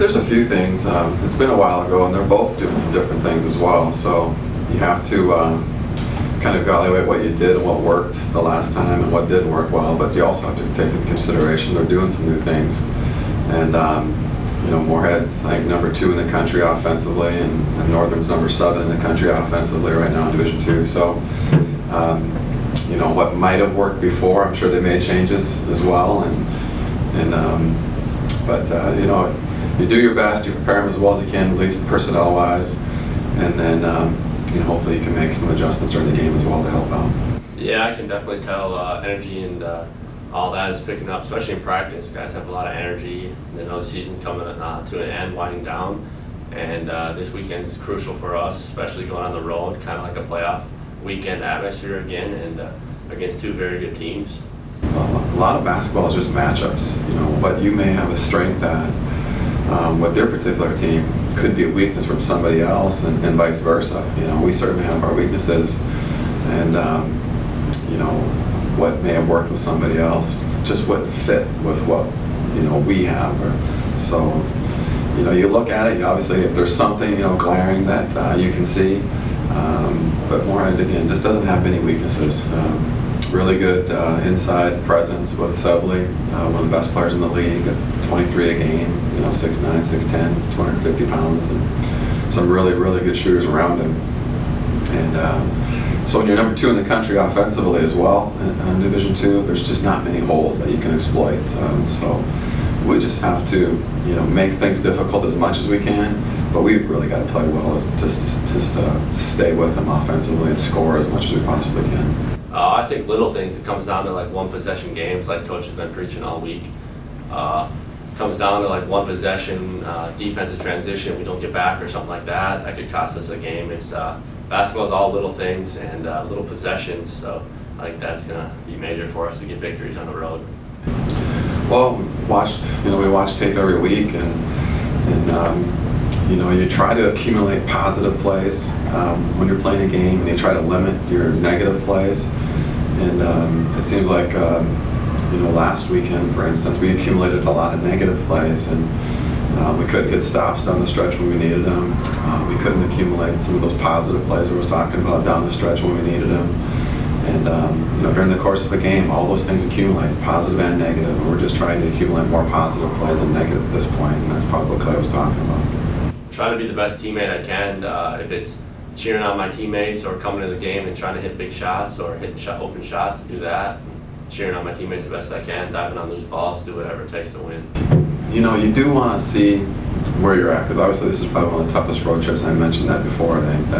there's a few things. It's been a while ago, and they're both doing some different things as well. So you have to kind of evaluate what you did and what worked the last time and what didn't work well. But you also have to take into consideration they're doing some new things. And you know, Moorhead's I think #2 in the country offensively, and Northern's #7 in the country offensively right now in Division II. So you know, what might have worked before, I'm sure they made changes as well. But you know, you do your best, you prepare them as well as you can, at least personnel-wise, and then you know, hopefully you can make some adjustments during the game as well to help out. Yeah, I can definitely tell energy and all that is picking up, especially in practice. Guys have a lot of energy. They know the season's coming to an end, winding down, and this weekend's crucial for us, especially going on the road, kind of like a playoff weekend atmosphere again, and against two very good teams. A lot of basketball is just matchups. You know, what you may have a strength at with their particular team could be a weakness from somebody else, and vice versa. You know, we certainly have our weaknesses, and you know, what may have worked with somebody else just wouldn't fit with what, you know, we have. So, you know, you look at it. You obviously, if there's something, you know, glaring that you can see, but Moorhead again just doesn't have many weaknesses. Really good inside presence with Sibley, one of the best players in the league, at 23 a game, you know, 6'9", 6'10", 250 pounds, and some really, really good shooters around him. And so when you're #2 in the country offensively as well in Division II, there's just not many holes that you can exploit. So we just have to, you know, make things difficult as much as we can, but we've really got to play well just to stay with them offensively and score as much as we possibly can. I think little things. It comes down to like one possession games, like Coach has been preaching all week. Comes down to like one possession defensive transition, we don't get back or something like that. That could cost us a game. It's basketball is all little things and little possessions. So I think that's going to be major for us to get victories on the road. Well, we watch tape every week, and you know, you try to accumulate positive plays when you're playing a game, and you try to limit your negative plays. And it seems like, you know, last weekend, for instance, we accumulated a lot of negative plays, and we couldn't get stops down the stretch when we needed them. We couldn't accumulate some of those positive plays I was talking about down the stretch when we needed them. And you know, during the course of a game, all those things accumulate, positive and negative, and we're just trying to accumulate more positive plays than negative at this point, and that's probably what Clay was talking about. Trying to be the best teammate I can. If it's cheering on my teammates or coming to the game and trying to hit big shots or hitting open shots, to do that. Cheering on my teammates the best I can, diving on loose balls, do whatever it takes to win. You know, you do want to see where you're at, because obviously this is probably one of the toughest road trips, and I mentioned that before. I think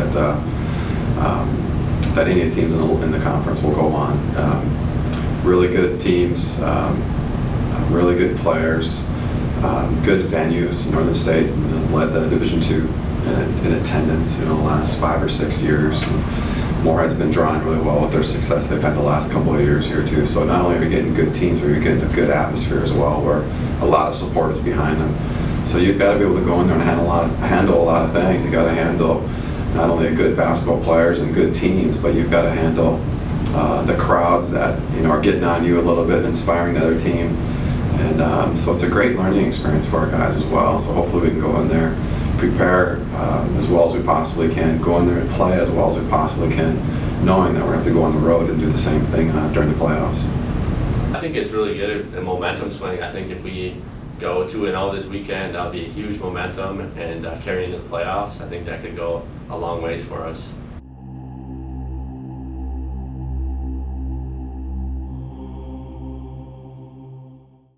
that any of the teams in the conference will go on. Really good teams, really good players, good venues. Northern State has led the Division II in attendance, you know, the last 5 or 6 years. And Moorhead's been drawing really well with their success they've had the last couple of years here too. So not only are you getting good teams, but you're getting a good atmosphere as well, where a lot of support is behind them. So you've got to be able to go in there and handle a lot of things. You got to handle not only a good basketball players and good teams, but you've got to handle the crowds that, you know, are getting on you a little bit, and inspiring the other team. And so it's a great learning experience for our guys as well. So hopefully we can go in there, prepare as well as we possibly can, go in there and play as well as we possibly can, knowing that we're going to have to go on the road and do the same thing during the playoffs. I think it's really good, a momentum swing. I think if we go 2-0 this weekend, that'll be a huge momentum, and carrying into the playoffs, I think that could go a long ways for us.